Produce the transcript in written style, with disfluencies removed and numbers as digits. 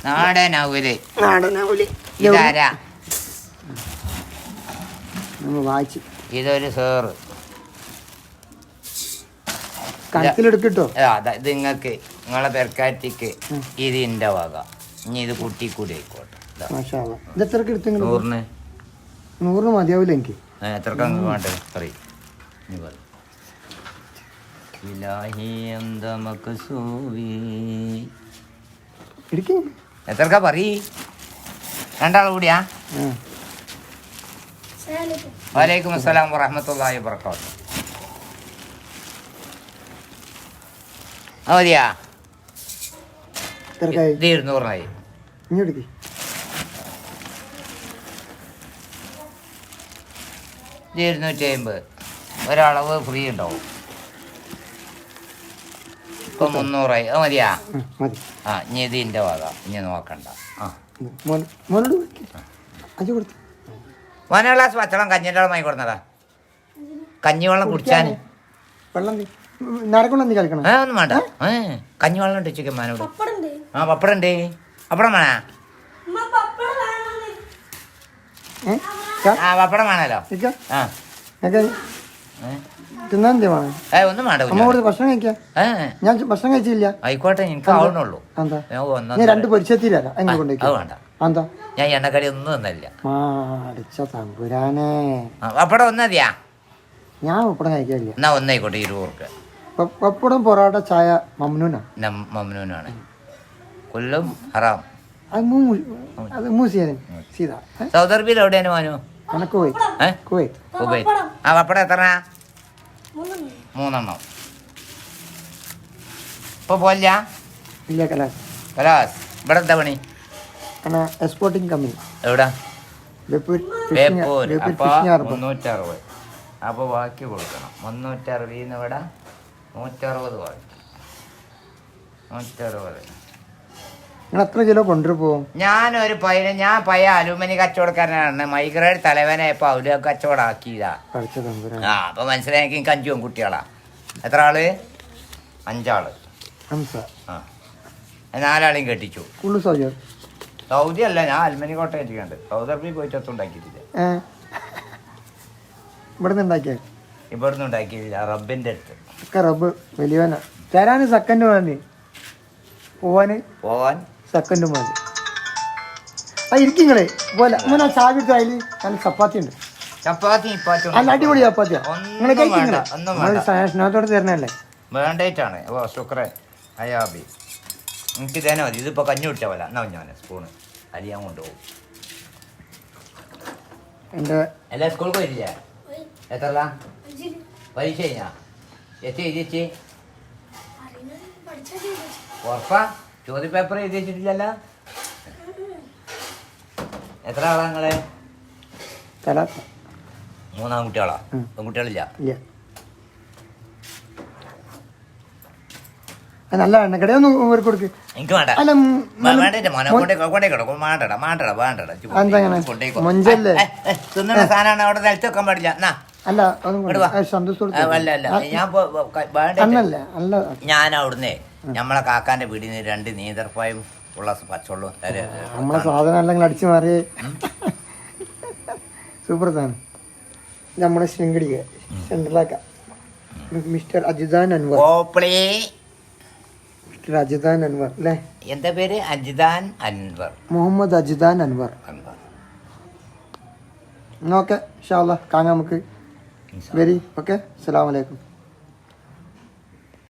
നാടൻ അവല് ഇതാരാ? ഇതൊരു സേറ് കണക്കിലെടുക്കട്ടോ. ഇത് നിങ്ങൾക്ക് നിങ്ങളെ പെരക്കാറ്റിക്ക് ഇതിൻ്റെ വക. ഇനി ഇത് കുട്ടി കൂടി ആയിക്കോട്ടെ. 100 മതിയാവില്ല എനിക്ക്. എത്രക്ക് വേണ്ടത് പറയും. എത്രക്ക പറയ്. രണ്ടാൾ കൂടിയാ? വലൈക്കും അസ്സലാം വറഹ്മത്തുള്ളാഹി വബറകാതുഹു. മതിയാ? ഇത് 200 250. ഒരളവ് ഫ്രീ ഉണ്ടാവും. ഇപ്പൊ 300. അത് മതിയാ? ആ ഇനി ഇതിൻ്റെ വക. ഇനി നോക്കണ്ട. മോനെ ഗ്ലാസ് പച്ചവെള്ളം കഞ്ഞിൻ്റെ വെള്ളം വാങ്ങി കൊടുന്നടാ. കഞ്ഞിവെള്ളം കുടിച്ചാൻ ഒന്നും വേണ്ട. കഞ്ഞിവെള്ളം ഉണ്ട് ചിക്കൻ മാനോട്. ആ പപ്പടം ഉണ്ട്. പപ്പടം വേണ? ആ പപ്പടം വേണല്ലോ. ഒന്നും വേണ്ട. ഞാൻ ഭക്ഷണം കഴിച്ചില്ല. ആയിക്കോട്ടെ, എനിക്ക് ആവണുള്ളൂ. രണ്ട് പൊരിച്ചെത്തില്ല. ഞാൻ എണ്ണക്കടി ഒന്നും തന്നില്ല. തമ്പുരാനെ, പപ്പടം ഒന്നതിയാ? ഞാൻ പപ്പടം കഴിക്കാറില്ല. എന്നാ ഒന്നായിക്കോട്ടെ. 20 രൂപ. പപ്പടം പൊറോട്ട ചായ മമ്നൂനാണ്. കൊല്ലം ഹറാം. സൗദി അറേബ്യയിൽ എവിടെയാണ് മാനു? കുവൈത്ത്. ആ പപ്പടം എത്ര? 3 ഇപ്പൊ പോല്ല. കലാസ്. ഇവിടെ എന്താ പണി? Exporting company. എവിടാ? ബേപ്പൂർ. അപ്പൊ 360. അപ്പൊ ബാക്കി കൊടുക്കണം. 360 ഇവിടെ 160 ബാക്കി. 160. നിങ്ങൾ എത്ര കിലോ കൊണ്ടുപോകും? ഞാൻ പഴയ അലൂമിനി കച്ചവടക്കാരനാണ്. മൈഗ്രേഡ് തലവനായപ്പോ അവര് കച്ചവടം ആക്കിയതാ. അപ്പൊ മനസ്സിലായി. എനിക്ക് 5 കുട്ടികളാ. എത്ര ആള്? 5 ആള്. 4 ആളെയും കെട്ടിച്ചു. സൗദി അല്ല, ഞാൻ അൽമനി കോട്ട കെട്ടിക്കണ്ട്. സൗദി അറേബ്യയിൽ പോയിട്ട് ഒത്തുണ്ടാക്കിയിട്ടില്ല. ഇവിടുന്ന് ഉണ്ടാക്കിയിട്ടില്ല. റബ്ബിന്റെ അടുത്ത്. റബ്ബ് വലിയവനാ. തരാന് സെക്കൻഡ് മതി. പോവാൻ സെക്കൻഡ് മതി. ഇരിക്കങ്ങളെ പോലെ ചാവി അതിൽ നല്ല ചപ്പാത്തി ഉണ്ട്. നല്ല അടിപൊളി ചപ്പാത്തിയാ. നിങ്ങൾ സ്നേഹത്തോടെ തരണല്ലേ? വേണ്ടേറ്റാണ്. ശുക്രൻ അയാബി. എനിക്ക് തന്നെ മതി. ഇതിപ്പോ കഞ്ഞി കുടിച്ച പോലെ. എന്നാ ഞാൻ സ്പൂണ് അരിയാൻ കൊണ്ടുപോകും. എല്ലാ സ്കൂളിൽ പോയിട്ടില്ല? എത്ര പരീക്ഷ കഴിഞ്ഞാ? എഴുതിച്ചേ? ഉറപ്പാ? ചോദ്യപേപ്പർ എഴുതി വെച്ചിട്ടില്ലല്ലോ? എത്ര ആളാ നിങ്ങളെ? 3 ആൺകുട്ടികളാ? പെൺകുട്ടികളില്ല? നല്ല എണ്ണക്കടയൊന്നും കൊടുക്ക്. എനിക്ക് വേണ്ട. തിന്നുന്ന സാധനമാണ്. അവിടെ നിലത്ത് വെക്കാൻ പാടില്ല. ഞാൻ അവിടുന്ന് നമ്മളെ കാക്കാന്റെ വീടിന് 2 നീന്തർപ്പായും ഉള്ള പച്ചവെള്ളം നമ്മളെ സാധനം അടിച്ചു മാറി. സൂപ്പർ സാധനം. നമ്മുടെ ശൃംഗടി മിസ്റ്റർ അജിതാൻ അൻവർ. അജിതാൻ അൻവർ അല്ലേ? എന്താ പേര്? അജിതാൻ അൻവർ. മുഹമ്മദ് അജിതാൻ അൻവർ. ഓക്കെ, ഇൻഷാ അല്ലാഹ് കാണാം നമുക്ക്. Very okay. അസ്സലാമു അലൈക്കും.